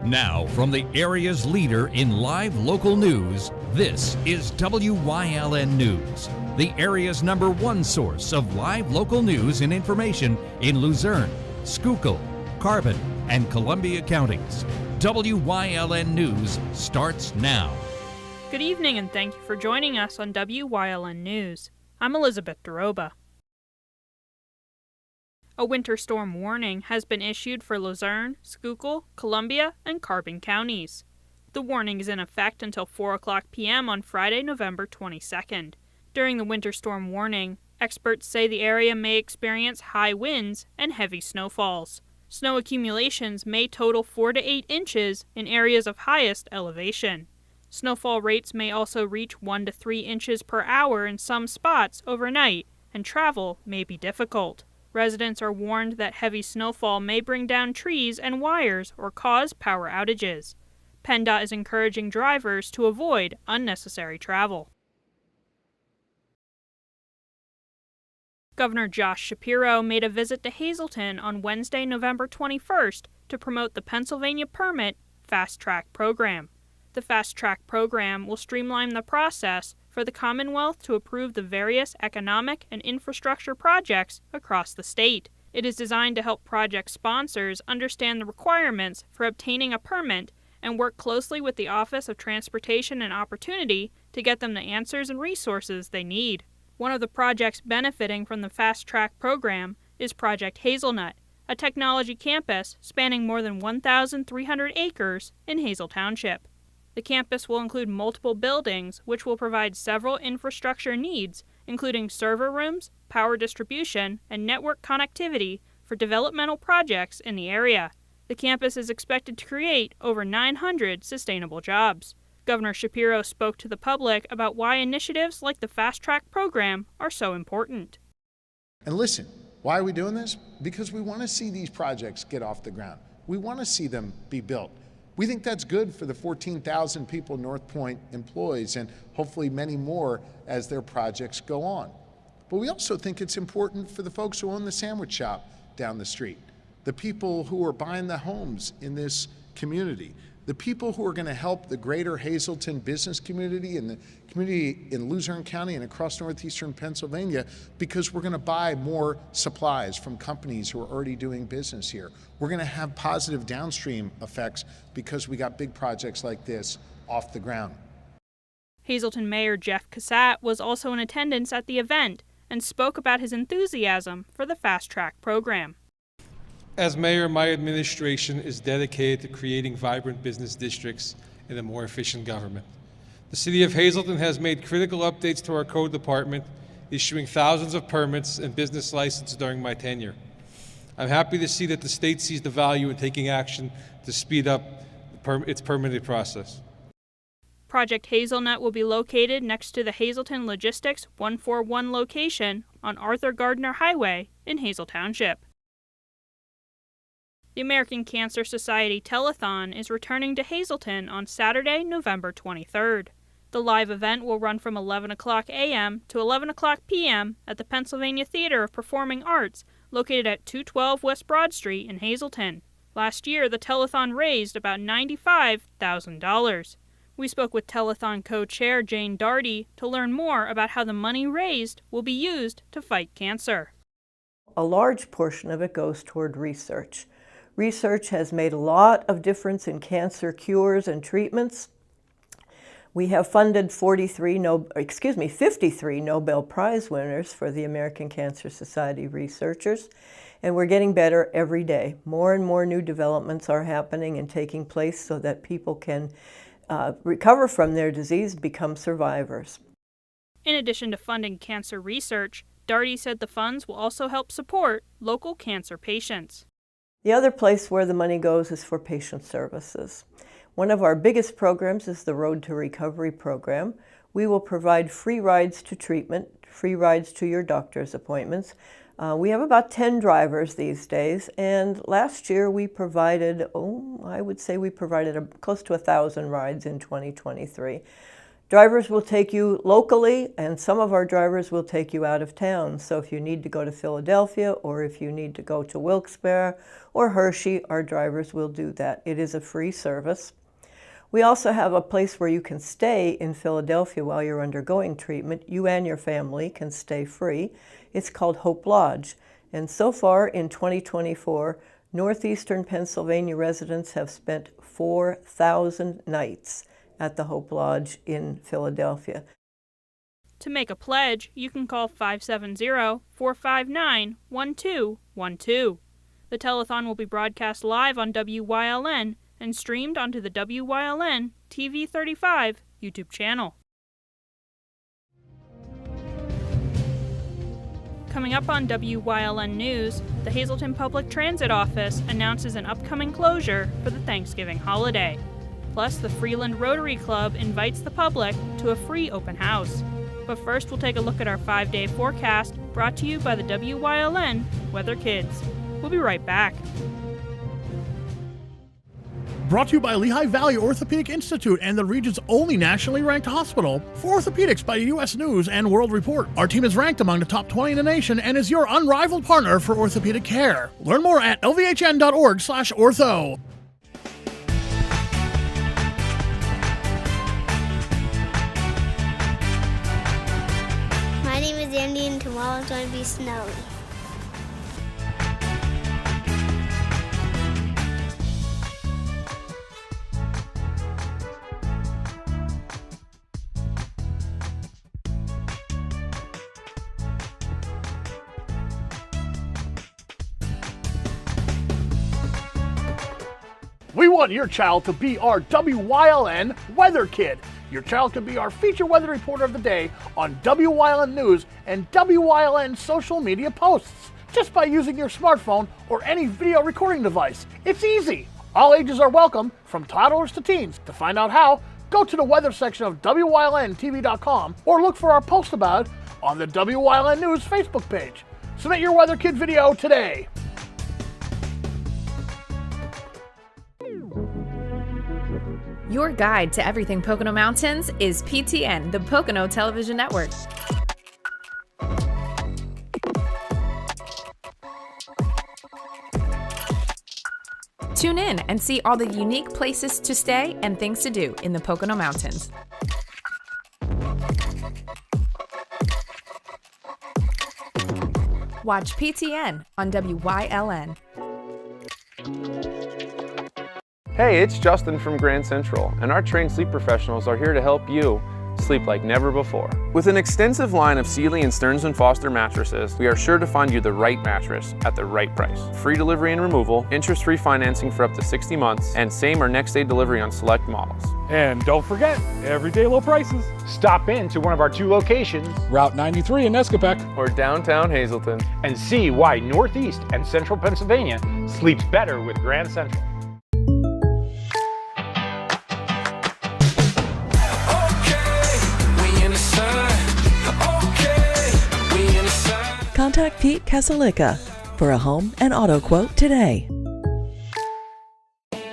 Now, from the area's leader in live local news, this is WYLN News, the area's #1 source of live local news and information in Luzerne, Schuylkill, Carbon, and Columbia counties. WYLN News starts now. Good evening and thank you for joining us on WYLN News. I'm Elizabeth Doroba. A winter storm warning has been issued for Luzerne, Schuylkill, Columbia, and Carbon counties. The warning is in effect until 4 o'clock p.m. on Friday, November 22nd. During the winter storm warning, experts say the area may experience high winds and heavy snowfalls. Snow accumulations may total 4 to 8 inches in areas of highest elevation. Snowfall rates may also reach 1 to 3 inches per hour in some spots overnight, and travel may be difficult. Residents are warned that heavy snowfall may bring down trees and wires or cause power outages. PennDOT is encouraging drivers to avoid unnecessary travel. Governor Josh Shapiro made a visit to Hazleton on Wednesday, November 21st to promote the Pennsylvania Permit Fast Track program. The Fast Track program will streamline the process for the Commonwealth to approve the various economic and infrastructure projects across the state. It is designed to help project sponsors understand the requirements for obtaining a permit and work closely with the Office of Transportation and Opportunity to get them the answers and resources they need. One of the projects benefiting from the Fast Track program is Project Hazelnut, a technology campus spanning more than 1,300 acres in Hazel Township. The campus will include multiple buildings, which will provide several infrastructure needs, including server rooms, power distribution, and network connectivity for developmental projects in the area. The campus is expected to create over 900 sustainable jobs. Governor Shapiro spoke to the public about why initiatives like the Fast Track program are so important. And listen, why are we doing this? Because we want to see these projects get off the ground. We want to see them be built. We think that's good for the 14,000 people North Point employs and hopefully many more as their projects go on. But we also think it's important for the folks who own the sandwich shop down the street, the people who are buying the homes in this community, the people who are going to help the greater Hazleton business community and the community in Luzerne County and across northeastern Pennsylvania, because we're going to buy more supplies from companies who are already doing business here. We're going to have positive downstream effects because we got big projects like this off the ground. Hazleton Mayor Jeff Cassatt was also in attendance at the event and spoke about his enthusiasm for the Fast Track program. As mayor, my administration is dedicated to creating vibrant business districts and a more efficient government. The City of Hazleton has made critical updates to our code department, issuing thousands of permits and business licenses during my tenure. I'm happy to see that the state sees the value in taking action to speed up its permitting process. Project Hazelnut will be located next to the Hazleton Logistics 141 location on Arthur Gardner Highway in Hazel Township. The American Cancer Society Telethon is returning to Hazleton on Saturday, November 23rd. The live event will run from 11 o'clock a.m. to 11 o'clock p.m. at the Pennsylvania Theater of Performing Arts, located at 212 West Broad Street in Hazleton. Last year, the telethon raised about $95,000. We spoke with telethon co-chair Jane Darty to learn more about how the money raised will be used to fight cancer. A large portion of it goes toward research. Research has made a lot of difference in cancer cures and treatments. We have funded 53 Nobel Prize winners for the American Cancer Society researchers, and we're getting better every day. More and more new developments are happening and taking place so that people can recover from their disease, become survivors. In addition to funding cancer research, Darty said the funds will also help support local cancer patients. The other place where the money goes is for patient services. One of our biggest programs is the Road to Recovery program. We will provide free rides to treatment, free rides to your doctor's appointments. We have about 10 drivers these days, and last year we provided, close to 1,000 rides in 2023. Drivers will take you locally, and some of our drivers will take you out of town. So if you need to go to Philadelphia, or if you need to go to Wilkes-Barre or Hershey, our drivers will do that. It is a free service. We also have a place where you can stay in Philadelphia while you're undergoing treatment. You and your family can stay free. It's called Hope Lodge. And so far in 2024, Northeastern Pennsylvania residents have spent 4,000 nights at the Hope Lodge in Philadelphia. To make a pledge, you can call 570-459-1212. The telethon will be broadcast live on WYLN and streamed onto the WYLN TV 35 YouTube channel. Coming up on WYLN News, the Hazleton Public Transit Office announces an upcoming closure for the Thanksgiving holiday. Plus, the Freeland Rotary Club invites the public to a free open house. But first, we'll take a look at our 5-day forecast brought to you by the WYLN Weather Kids. We'll be right back. Brought to you by Lehigh Valley Orthopedic Institute and the region's only nationally ranked hospital for orthopedics by U.S. News and World Report. Our team is ranked among the top 20 in the nation and is your unrivaled partner for orthopedic care. Learn more at lvhn.org/ortho. My name is Andy, and tomorrow it's going to be snowy. We want your child to be our WYLN Weather Kid. Your child can be our feature weather reporter of the day on WYLN News and WYLN social media posts, just by using your smartphone or any video recording device. It's easy. All ages are welcome, from toddlers to teens. To find out how, go to the weather section of WYLNTV.com or look for our post about it on the WYLN News Facebook page. Submit your Weather Kid video today. Your guide to everything Pocono Mountains is PTN, the Pocono Television Network. Tune in and see all the unique places to stay and things to do in the Pocono Mountains. Watch PTN on WYLN. Hey, it's Justin from Grand Central, and our trained sleep professionals are here to help you sleep like never before. With an extensive line of Sealy and Stearns & Foster mattresses, we are sure to find you the right mattress at the right price. Free delivery and removal, interest-free financing for up to 60 months, and same or next day delivery on select models. And don't forget, everyday low prices. Stop in to one of our 2 locations, Route 93 in Nescopec, or downtown Hazleton, and see why Northeast and Central Pennsylvania sleeps better with Grand Central. Contact Pete Casalica for a home and auto quote today.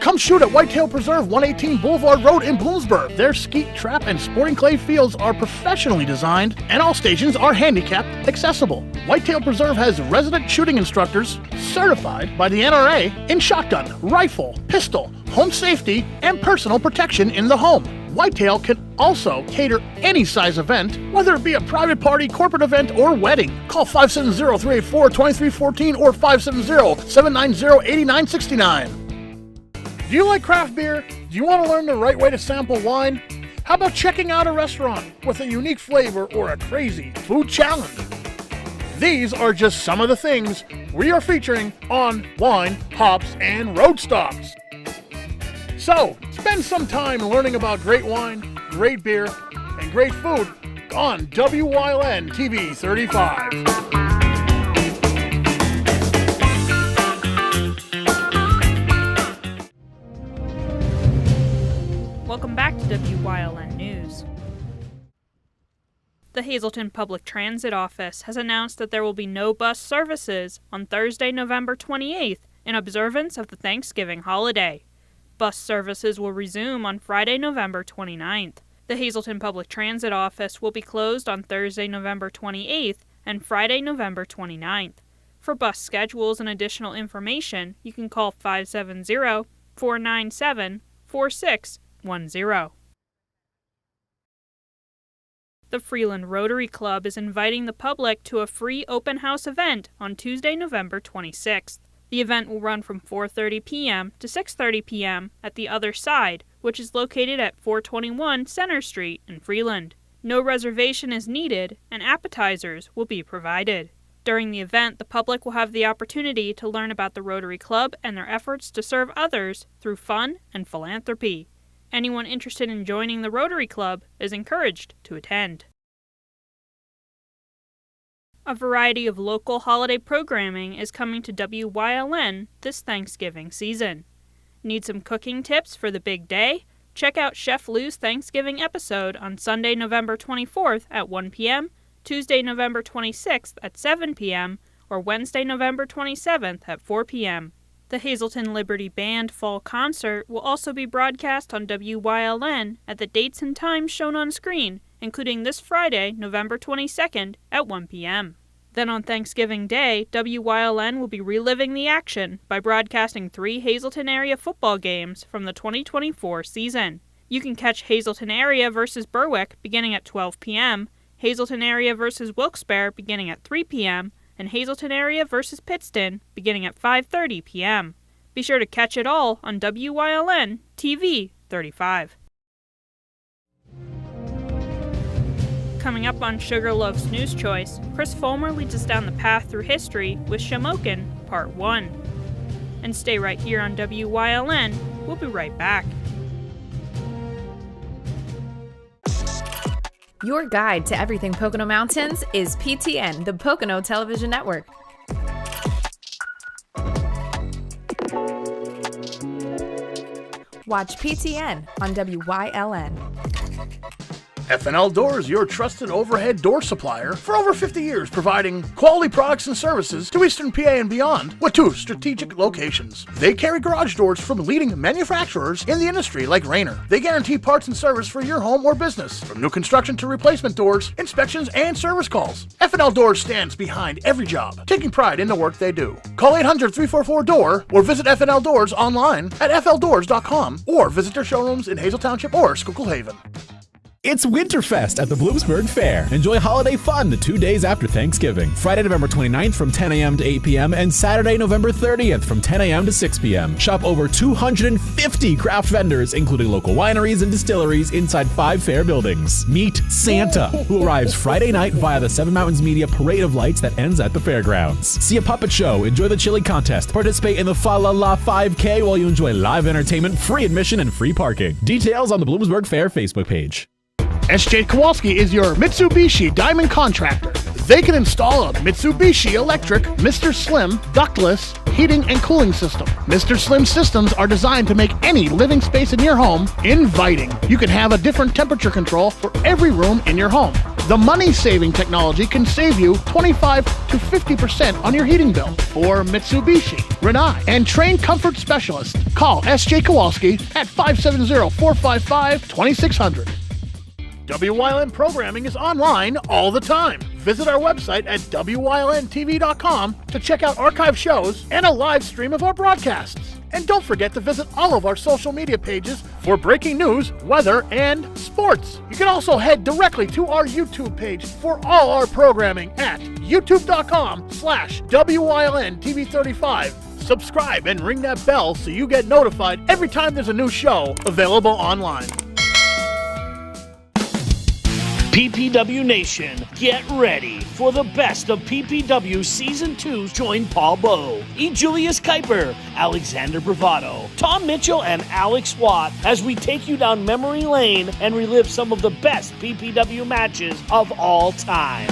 Come shoot at Whitetail Preserve, 118 Boulevard Road in Bloomsburg. Their skeet, trap, and sporting clay fields are professionally designed, and all stations are handicapped accessible. Whitetail Preserve has resident shooting instructors certified by the NRA in shotgun, rifle, pistol, home safety, and personal protection in the home. Whitetail can also cater any size event, whether it be a private party, corporate event, or wedding. Call 570-384-2314 or 570-790-8969. Do you like craft beer? Do you want to learn the right way to sample wine? How about checking out a restaurant with a unique flavor or a crazy food challenge? These are just some of the things we are featuring on Wine, Hops, and Road Stops. So, spend some time learning about great wine, great beer, and great food on WYLN TV 35. Welcome back to WYLN News. The Hazleton Public Transit Office has announced that there will be no bus services on Thursday, November 28th in observance of the Thanksgiving holiday. Bus services will resume on Friday, November 29th. The Hazleton Public Transit Office will be closed on Thursday, November 28th and Friday, November 29th. For bus schedules and additional information, you can call 570-497-4610. The Freeland Rotary Club is inviting the public to a free open house event on Tuesday, November 26th. The event will run from 4:30 p.m. to 6:30 p.m. at the Other Side, which is located at 421 Center Street in Freeland. No reservation is needed, and appetizers will be provided. During the event, the public will have the opportunity to learn about the Rotary Club and their efforts to serve others through fun and philanthropy. Anyone interested in joining the Rotary Club is encouraged to attend. A variety of local holiday programming is coming to WYLN this Thanksgiving season. Need some cooking tips for the big day? Check out Chef Lou's Thanksgiving episode on Sunday, November 24th at 1 p.m., Tuesday, November 26th at 7 p.m., or Wednesday, November 27th at 4 p.m. The Hazleton Liberty Band Fall Concert will also be broadcast on WYLN at the dates and times shown on screen, including this Friday, November 22nd at 1 p.m. Then on Thanksgiving Day, WYLN will be reliving the action by broadcasting 3 Hazleton area football games from the 2024 season. You can catch Hazleton area versus Berwick beginning at 12 p.m., Hazleton area versus Wilkes-Barre beginning at 3 p.m., and Hazleton area versus Pittston beginning at 5:30 p.m. Be sure to catch it all on WYLN TV 35. Coming up on Sugarloaf's News Choice, Chris Fulmer leads us down the path through history with Shamokin Part 1. And stay right here on WYLN. We'll be right back. Your guide to everything Pocono Mountains is PTN, the Pocono Television Network. Watch PTN on WYLN. FNL Doors, your trusted overhead door supplier for over 50 years, providing quality products and services to Eastern PA and beyond with 2 strategic locations. They carry garage doors from leading manufacturers in the industry like Rayner. They guarantee parts and service for your home or business, from new construction to replacement doors, inspections, and service calls. FNL Doors stands behind every job, taking pride in the work they do. Call 800-344-DOOR or visit FNL Doors online at fldoors.com or visit their showrooms in Hazel Township or Schuylkill Haven. It's Winterfest at the Bloomsburg Fair. Enjoy holiday fun the 2 days after Thanksgiving. Friday, November 29th from 10 a.m. to 8 p.m. and Saturday, November 30th from 10 a.m. to 6 p.m. Shop over 250 craft vendors, including local wineries and distilleries inside 5 fair buildings. Meet Santa, who arrives Friday night via the Seven Mountains Media Parade of Lights that ends at the fairgrounds. See a puppet show, enjoy the chili contest, participate in the Fa La La 5K while you enjoy live entertainment, free admission, and free parking. Details on the Bloomsburg Fair Facebook page. SJ Kowalski is your Mitsubishi Diamond contractor. They can install a Mitsubishi electric Mr. Slim ductless heating and cooling system. Mr. Slim systems are designed to make any living space in your home inviting. You can have a different temperature control for every room in your home. The money-saving technology can save you 25 to 50% on your heating bill. For Mitsubishi, Renai, and trained comfort specialists, call SJ Kowalski at 570-455-2600. WYLN programming is online all the time. Visit our website at WYLNTV.com to check out archive shows and a live stream of our broadcasts. And don't forget to visit all of our social media pages for breaking news, weather, and sports. You can also head directly to our YouTube page for all our programming at youtube.com/WYLNTV35. Subscribe and ring that bell so you get notified every time there's a new show available online. PPW Nation, get ready for the best of PPW Season 2. Join Paul Bowe, E. Julius Kuiper, Alexander Bravado, Tom Mitchell, and Alex Watt as we take you down memory lane and relive some of the best PPW matches of all time.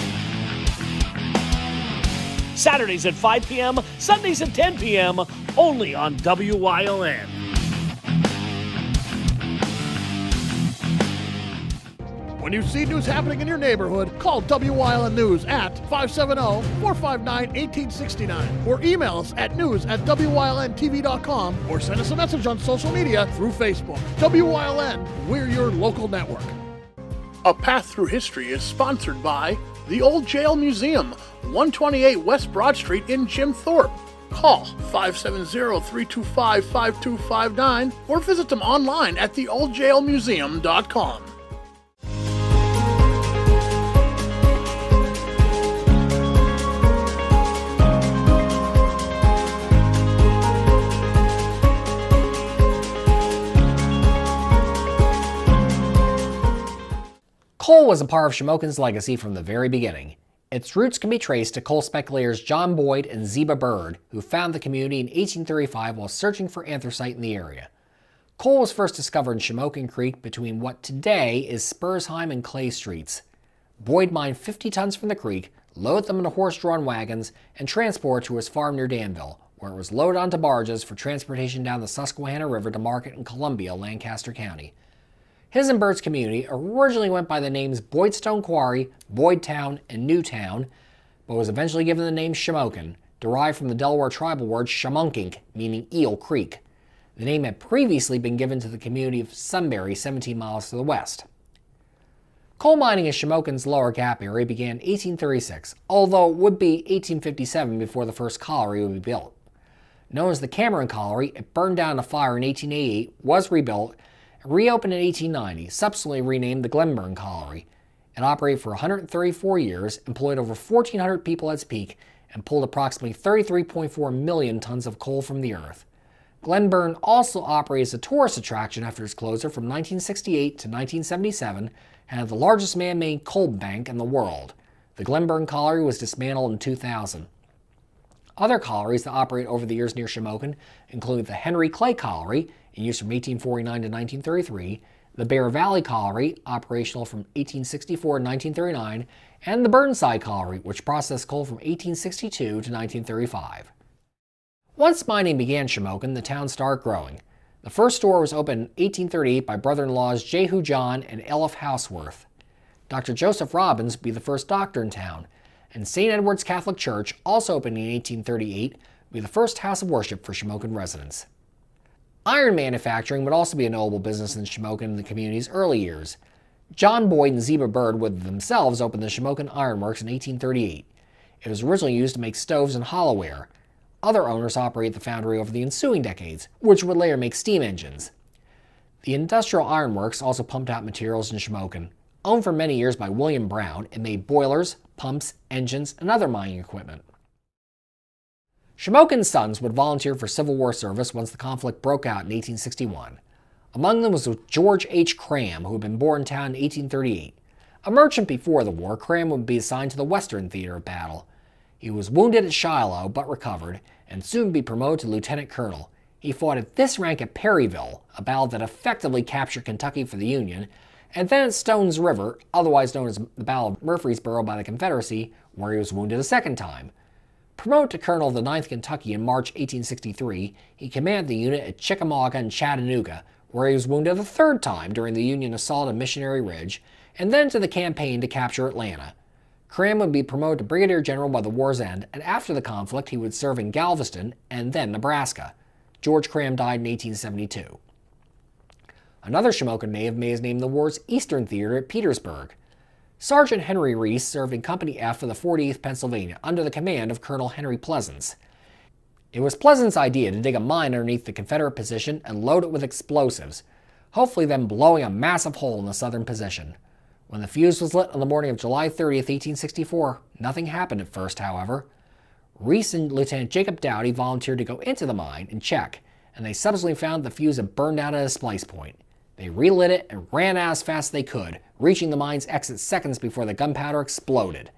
Saturdays at 5 p.m., Sundays at 10 p.m., only on WYLN. When you see news happening in your neighborhood, call WYLN News at 570-459-1869 or email us at news@WYLNTV.com or send us a message on social media through Facebook. WYLN, we're your local network. A Path Through History is sponsored by the Old Jail Museum, 128 West Broad Street in Jim Thorpe. Call 570-325-5259 or visit them online at theoldjailmuseum.com. Coal was a part of Shamokin's legacy from the very beginning. Its roots can be traced to coal speculators John Boyd and Ziba Bird, who found the community in 1835 while searching for anthracite in the area. Coal was first discovered in Shamokin Creek between what today is Spursheim and Clay Streets. Boyd mined 50 tons from the creek, loaded them into horse-drawn wagons, and transported to his farm near Danville, where it was loaded onto barges for transportation down the Susquehanna River to market in Columbia, Lancaster County. His and Bird's community originally went by the names Boydstone Quarry, Boydtown, and Newtown, but was eventually given the name Shamokin, derived from the Delaware tribal word shamunkink, meaning Eel Creek. The name had previously been given to the community of Sunbury, 17 miles to the west. Coal mining in Shamokin's Lower Gap area began in 1836, although it would be 1857 before the first colliery would be built. Known as the Cameron Colliery, it burned down in a fire in 1888, was rebuilt, reopened in 1890, subsequently renamed the Glenburn Colliery. It operated for 134 years, employed over 1,400 people at its peak, and pulled approximately 33.4 million tons of coal from the earth. Glenburn also operated as a tourist attraction after its closure from 1968 to 1977 and had the largest man-made coal bank in the world. The Glenburn Colliery was dismantled in 2000. Other collieries that operate over the years near Shamokin include the Henry Clay Colliery, in use from 1849 to 1933, the Bear Valley Colliery, operational from 1864 to 1939, and the Burnside Colliery, which processed coal from 1862 to 1935. Once mining began Shamokin, the town started growing. The first store was opened in 1838 by brother-in-laws Jehu John and Elif Houseworth. Dr. Joseph Robbins would be the first doctor in town, and St. Edward's Catholic Church, also opened in 1838, would be the first house of worship for Shamokin residents. Iron manufacturing would also be a notable business in Shamokin in the community's early years. John Boyd and Ziba Bird would themselves open the Shamokin Iron Works in 1838. It was originally used to make stoves and hollowware. Other owners operated the foundry over the ensuing decades, which would later make steam engines. The Industrial Iron Works also pumped out materials in Shamokin. Owned for many years by William Brown, it made boilers, pumps, engines, and other mining equipment. Shamokin's sons would volunteer for Civil War service once the conflict broke out in 1861. Among them was George H. Cram, who had been born in town in 1838. A merchant before the war, Cram would be assigned to the Western Theater of Battle. He was wounded at Shiloh, but recovered, and soon be promoted to lieutenant colonel. He fought at this rank at Perryville, a battle that effectively captured Kentucky for the Union, and then at Stones River, otherwise known as the Battle of Murfreesboro by the Confederacy, where he was wounded a second time. Promoted to colonel of the 9th Kentucky in March 1863, he commanded the unit at Chickamauga and Chattanooga, where he was wounded a third time during the Union assault on Missionary Ridge, and then to the campaign to capture Atlanta. Cram would be promoted to brigadier general by the war's end, and after the conflict he would serve in Galveston and then Nebraska. George Cram died in 1872. Another Shamokin native made his name in the war's Eastern Theater at Petersburg. Sergeant Henry Reese served in Company F of the 48th Pennsylvania under the command of Colonel Henry Pleasants. It was Pleasants' idea to dig a mine underneath the Confederate position and load it with explosives, hopefully then blowing a massive hole in the southern position. When the fuse was lit on the morning of July 30th, 1864, nothing happened at first, however. Reese and Lieutenant Jacob Dowdy volunteered to go into the mine and check, and they subsequently found the fuse had burned out at a splice point. They relit it and ran out as fast as they could, reaching the mine's exit seconds before the gunpowder exploded.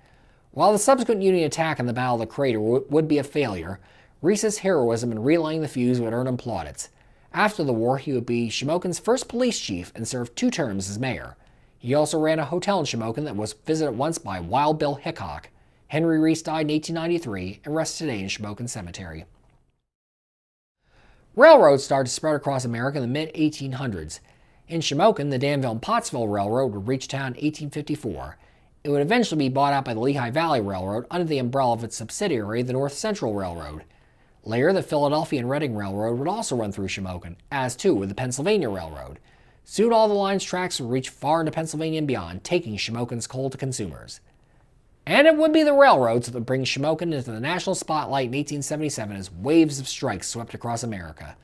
While the subsequent Union attack on the Battle of the Crater would be a failure, Reese's heroism in relaying the fuse would earn him plaudits. After the war, he would be Shamokin's first police chief and served 2 terms as mayor. He also ran a hotel in Shamokin that was visited once by Wild Bill Hickok. Henry Reese died in 1893 and rests today in Shamokin Cemetery. Railroads started to spread across America in the mid-1800s. In Shamokin, the Danville and Pottsville Railroad would reach town in 1854. It would eventually be bought out by the Lehigh Valley Railroad under the umbrella of its subsidiary, the North Central Railroad. Later, the Philadelphia and Reading Railroad would also run through Shamokin, as too would the Pennsylvania Railroad. Soon all the line's tracks would reach far into Pennsylvania and beyond, taking Shamokin's coal to consumers. And it would be the railroads that would bring Shamokin into the national spotlight in 1877 as waves of strikes swept across America.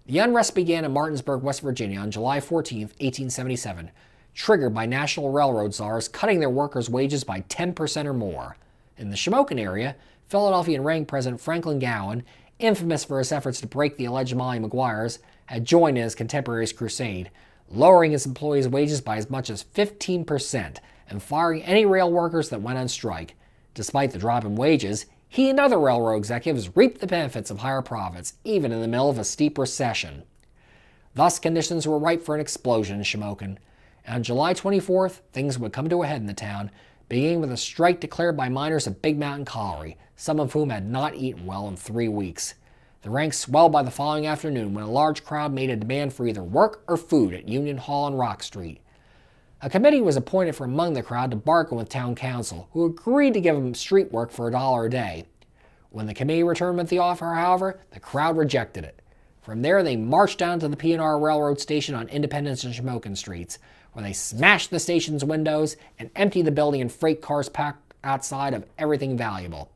The unrest began in Martinsburg, West Virginia on July 14, 1877, triggered by national railroad czars cutting their workers' wages by 10% or more. In the Shamokin area, Philadelphian rank President Franklin Gowan, infamous for his efforts to break the alleged Molly Maguires, had joined in his contemporaries' crusade, lowering his employees' wages by as much as 15% and firing any rail workers that went on strike. Despite the drop in wages, he and other railroad executives reaped the benefits of higher profits, even in the middle of a steep recession. Thus, conditions were ripe for an explosion in Shamokin. And on July 24th, things would come to a head in the town, beginning with a strike declared by miners at Big Mountain Colliery, some of whom had not eaten well in 3 weeks. The ranks swelled by the following afternoon when a large crowd made a demand for either work or food at Union Hall and Rock Street. A committee was appointed from among the crowd to bargain with town council, who agreed to give them street work for $1 a day. When the committee returned with the offer, however, the crowd rejected it. From there, they marched down to the P&R Railroad station on Independence and Shamokin streets, where they smashed the station's windows and emptied the building and freight cars packed outside of everything valuable.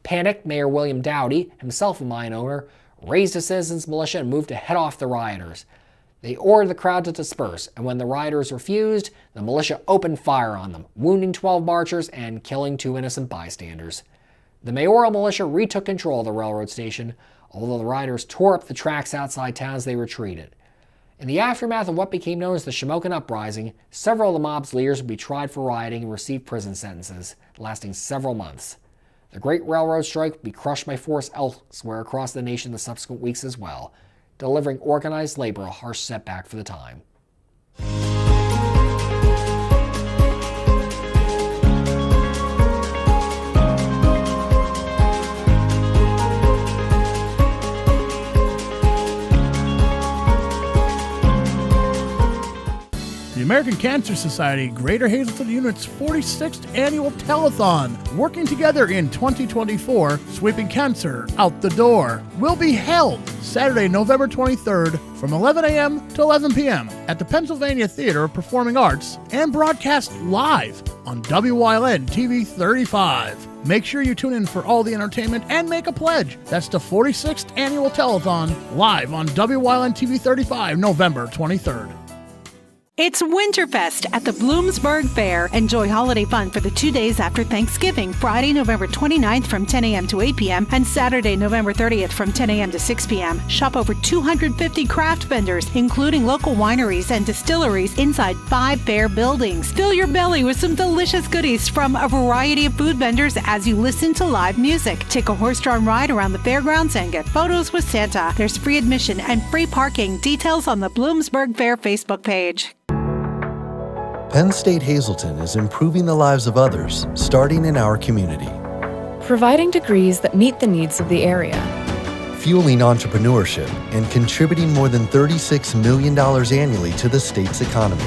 Panicked, Mayor William Doughty, himself a mine owner, raised a citizens' militia and moved to head off the rioters. They ordered the crowd to disperse, and when the rioters refused, the militia opened fire on them, wounding 12 marchers and killing 2 innocent bystanders. The mayoral militia retook control of the railroad station, although the rioters tore up the tracks outside town as they retreated. In the aftermath of what became known as the Shamokin Uprising, several of the mob's leaders would be tried for rioting and receive prison sentences, lasting several months. The Great Railroad Strike would be crushed by force elsewhere across the nation in the subsequent weeks as well, delivering organized labor a harsh setback for the time. The American Cancer Society Greater Hazleton Unit's 46th Annual Telethon, working together in 2024, sweeping cancer out the door, will be held Saturday, November 23rd from 11 a.m. to 11 p.m. at the Pennsylvania Theater of Performing Arts and broadcast live on Wyln TV 35. Make sure you tune in for all the entertainment and make a pledge. That's the 46th Annual Telethon, live on Wyln TV 35, November 23rd. It's Winterfest at the Bloomsburg Fair. Enjoy holiday fun for the 2 days after Thanksgiving, Friday, November 29th from 10 a.m. to 8 p.m. and Saturday, November 30th from 10 a.m. to 6 p.m. Shop over 250 craft vendors, including local wineries and distilleries inside 5 fair buildings. Fill your belly with some delicious goodies from a variety of food vendors as you listen to live music. Take a horse-drawn ride around the fairgrounds and get photos with Santa. There's free admission and free parking. Details on the Bloomsburg Fair Facebook page. Penn State Hazleton is improving the lives of others, starting in our community. Providing degrees that meet the needs of the area. Fueling entrepreneurship and contributing more than $36 million annually to the state's economy.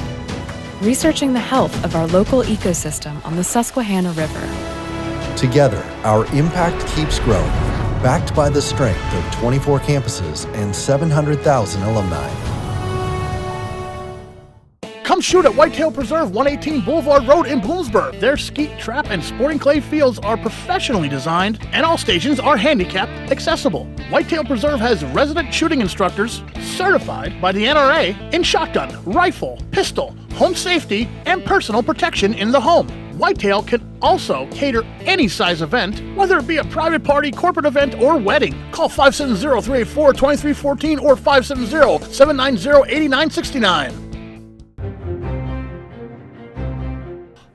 Researching the health of our local ecosystem on the Susquehanna River. Together, our impact keeps growing, backed by the strength of 24 campuses and 700,000 alumni. Come shoot at Whitetail Preserve, 118 Boulevard Road in Bloomsburg. Their skeet, trap, and sporting clay fields are professionally designed, and all stations are handicap accessible. Whitetail Preserve has resident shooting instructors certified by the NRA in shotgun, rifle, pistol, home safety, and personal protection in the home. Whitetail can also cater any size event, whether it be a private party, corporate event, or wedding. Call 570-384-2314 or 570-790-8969.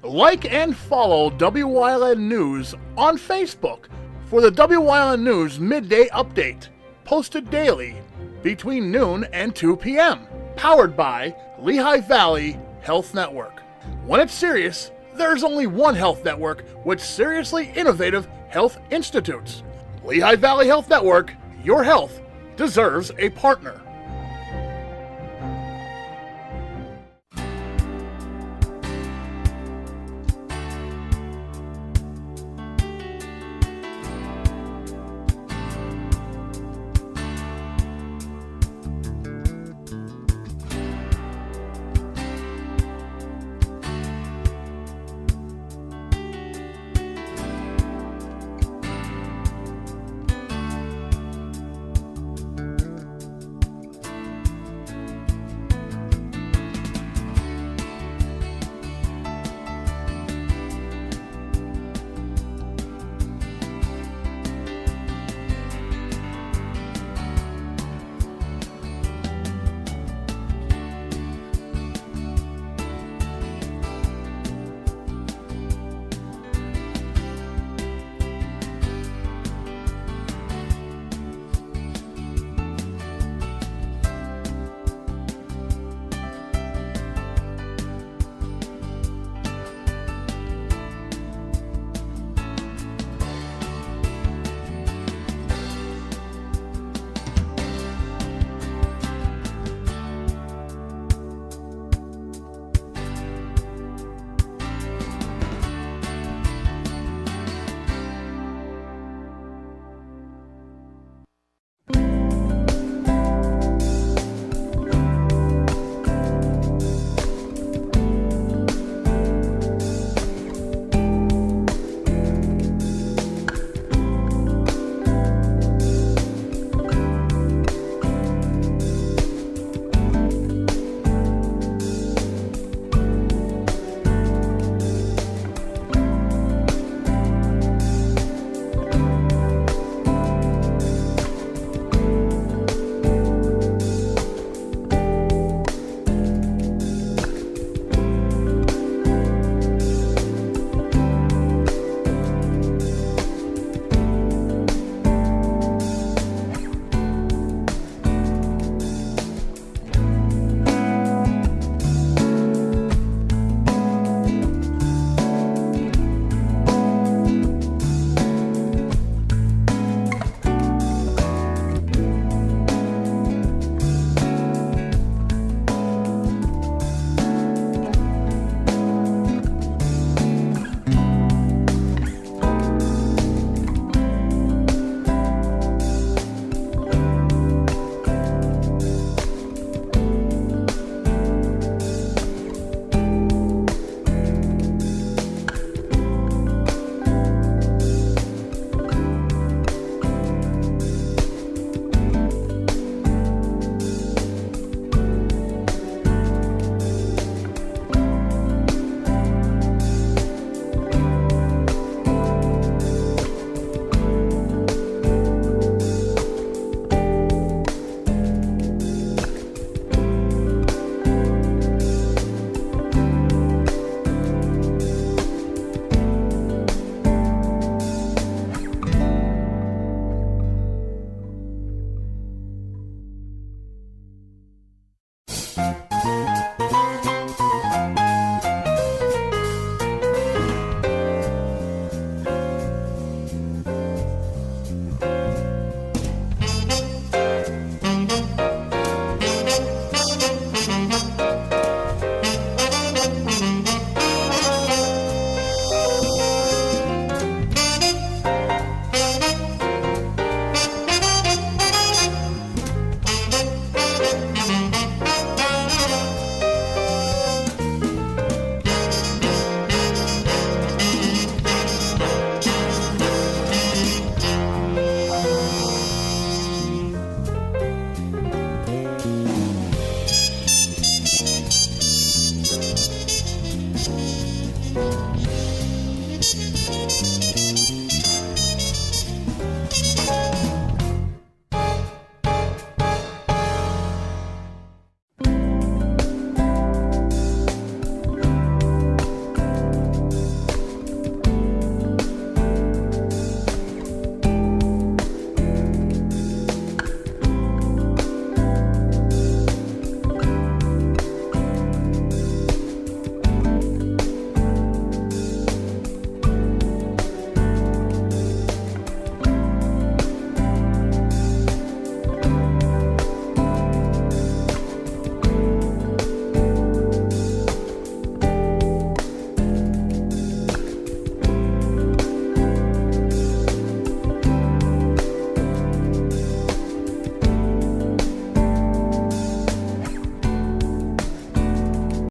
Like and follow Wyln News on Facebook for the Wyln News Midday Update, posted daily between noon and 2 p.m., powered by Lehigh Valley Health Network. When it's serious, there's only one health network with seriously innovative health institutes. Lehigh Valley Health Network, your health deserves a partner. News.